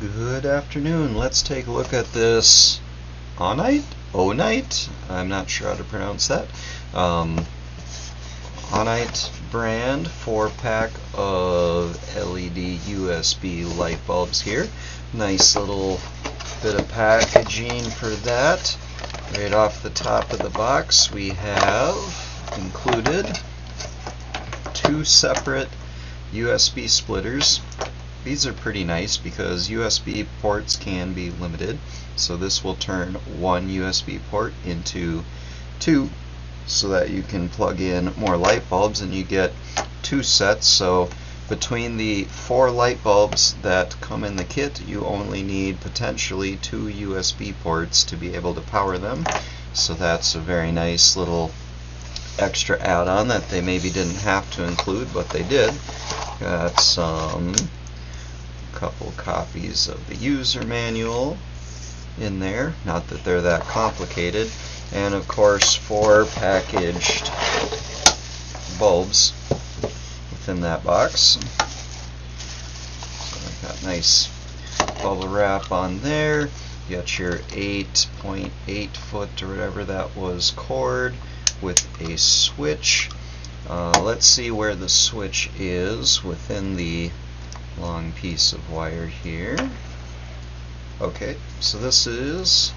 Good afternoon. Let's take a look at this Onite? I'm not sure how to pronounce that. Onite brand 4-pack of LED USB light bulbs here. Nice little bit of packaging for that. Right off the top of the box we have included 2 separate USB splitters. These are pretty nice because USB ports can be limited, so this will turn one USB port into 2 so that you can plug in more light bulbs and you get 2 sets. So between the 4 light bulbs that come in the kit, you only need potentially 2 USB ports to be able to power them. So that's a very nice little extra add-on that they maybe didn't have to include, but they did. Got some couple copies of the user manual in there, not that they're that complicated, and of course 4 packaged bulbs within that box. So I've got nice bubble wrap on there. You got your 8.8 foot or whatever that was cord with a switch. Let's see where the switch is within the long piece of wire here. Okay, so this is,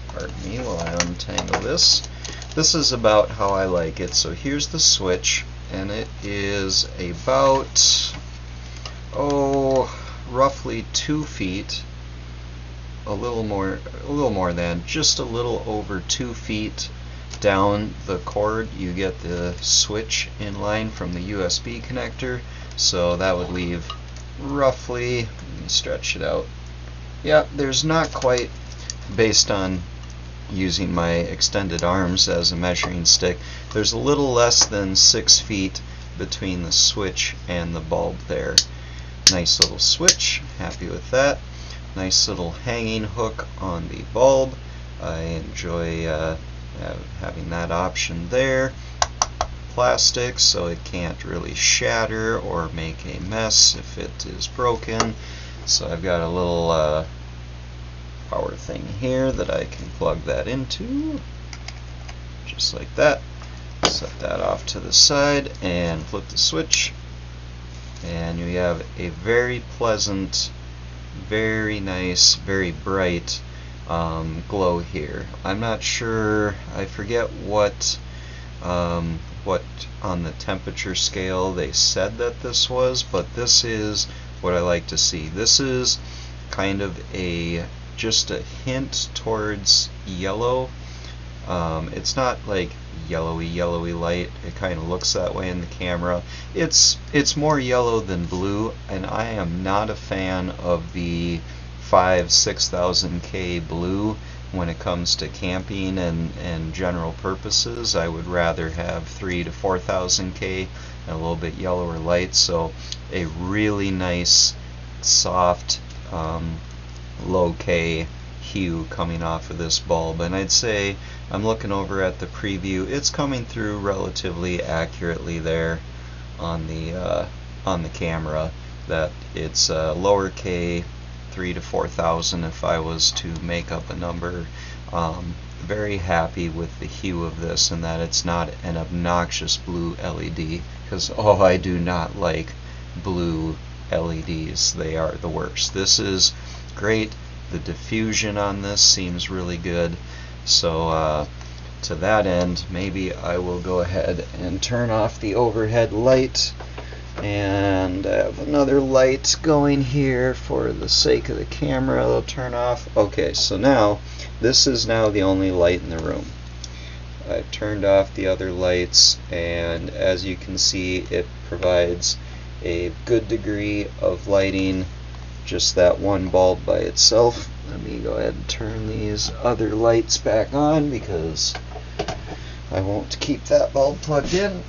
pardon me while I untangle this. This is about how I like it. So here's the switch, and it is about, roughly 2 feet, a little more than, just a little over 2 feet down the cord. You get the switch in line from the USB connector. So that would leave roughly, let me stretch it out. Yeah, there's not quite, based on using my extended arms as a measuring stick, there's a little less than 6 feet between the switch and the bulb there. Nice little switch, happy with that. Nice little hanging hook on the bulb. I enjoy having that option there. Plastic, so it can't really shatter or make a mess if it is broken. So I've got a little power thing here that I can plug that into, just like that. Set that off to the side and flip the switch, and you have a very pleasant, very nice, very bright glow here. I'm not sure, I forget what on the temperature scale they said that this was, but this is what I like to see. This is kind of just a hint towards yellow. It's not like yellowy light. It kind of looks that way in the camera. It's more yellow than blue, and I am not a fan of the 5,000–6,000 K blue when it comes to camping and general purposes. I would rather have 3,000 to 4,000 K and a little bit yellower light. So a really nice soft low K hue coming off of this bulb, and I'd say, I'm looking over at the preview, it's coming through relatively accurately there on the camera, that it's lower K, 3,000 to 4,000 if I was to make up a number. Very happy with the hue of this, and that it's not an obnoxious blue LED, because I do not like blue LEDs. They are the worst. This is great. The diffusion on this seems really good. So to that end, maybe I will go ahead and turn off the overhead light, and I have another light going here for the sake of the camera. It'll turn off. Okay, so now this is now the only light in the room. I've turned off the other lights, and as you can see, it provides a good degree of lighting, just that one bulb by itself. Let me go ahead and turn these other lights back on because I won't keep that bulb plugged in.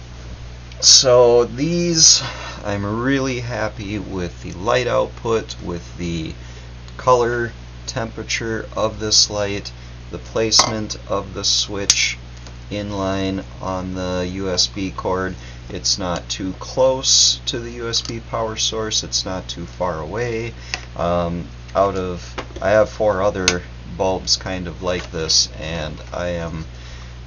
So these, I'm really happy with the light output, with the color temperature of this light, the placement of the switch, inline on the USB cord. It's not too close to the USB power source. It's not too far away. I have 4 other bulbs kind of like this, and I am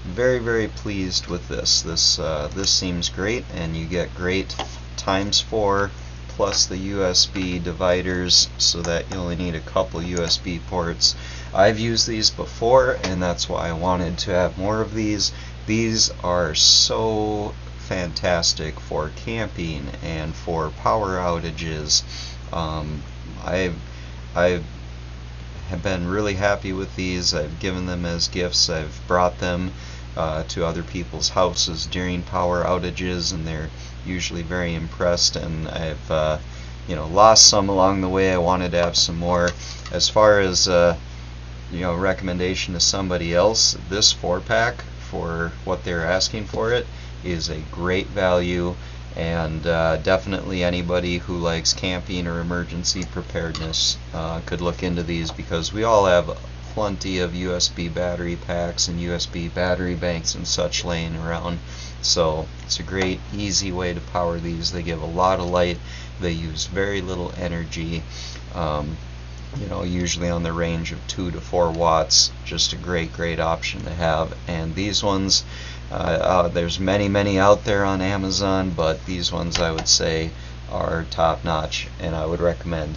very, very pleased with this. This seems great, and you get great ×4 plus the USB dividers, so that you only need a couple USB ports. I've used these before, and that's why I wanted to have more of these. These are so fantastic for camping and for power outages. I have been really happy with these. I've given them as gifts. I've brought them to other people's houses during power outages, and they're usually very impressed. And I've lost some along the way. I wanted to have some more. As far as recommendation to somebody else, this 4-pack for what they're asking for it is a great value, and definitely anybody who likes camping or emergency preparedness could look into these, because we all have plenty of USB battery packs and USB battery banks and such laying around. So it's a great, easy way to power these. They give a lot of light. They use very little energy. Usually on the range of 2 to 4 watts. Just a great option to have. And these ones, there's many out there on Amazon, but these ones I would say are top notch, and I would recommend.